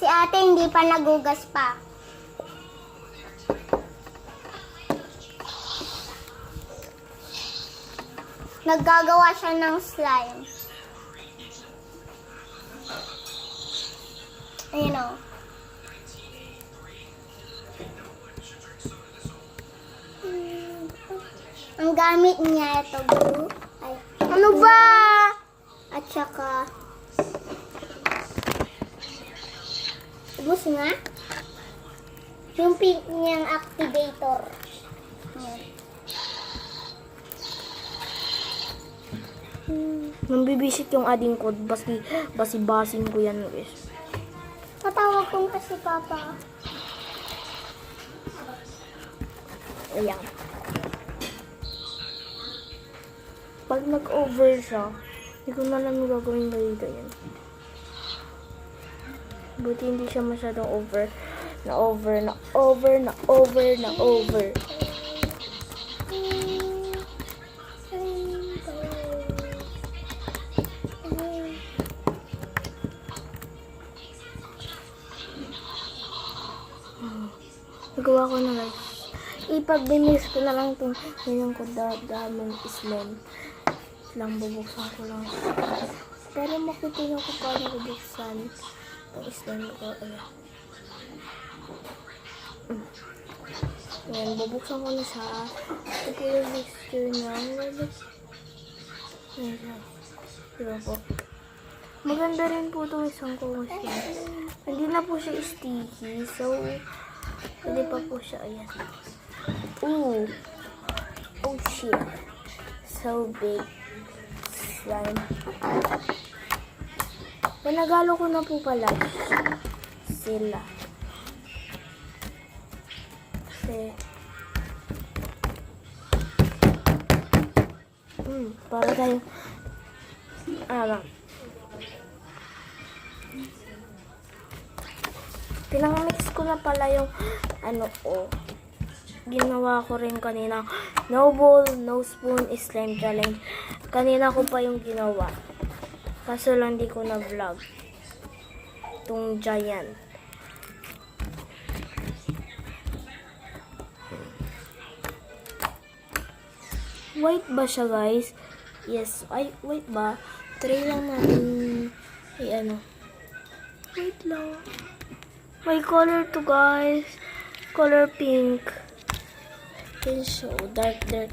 Si ate hindi pa nagugas pa. Naggagawa siya ng slime. Ayun o. Ang gamit niya ito, glue. Ay, ano ba? At saka, ubos nga. Yung pink niyang activator. Ayan. Nambibisit yung ading code. Basi-basing ko yan, guys. Patawag ko nga si Papa. Ayan. Pag nag-over siya, hindi ko na alam yung gagawin dito yan. Buti hindi siya masyadong over. Nagawa ko na guys. Ipag-binis ko na lang itong ganyan ko daming slime. Lang bubuksan ko lang. Pero makita nyo kung paano bubuksan itong slime ko. Ayan, bubuksan ko na siya. Ito po yung mixture niya. Ayan. Diba po? Maganda rin po itong isang kong slime. Hindi na po siya sticky. So, hindi pa po siya. Ayan. Ooh. Oh shit. So big. Slime. Pinagalo ko na po pala sila. Kasi para tayo pinang-mix ko na pala yung ginawa ko rin kanina. No bowl, no spoon, slime challenge. Kanina ko pa yung ginawa. Kaso lang di ko na vlog. Itong giant. White ba siya guys? Yes. Ay, white ba? Try lang natin. Wait lang. May color to guys. Color pink. Can show dark na.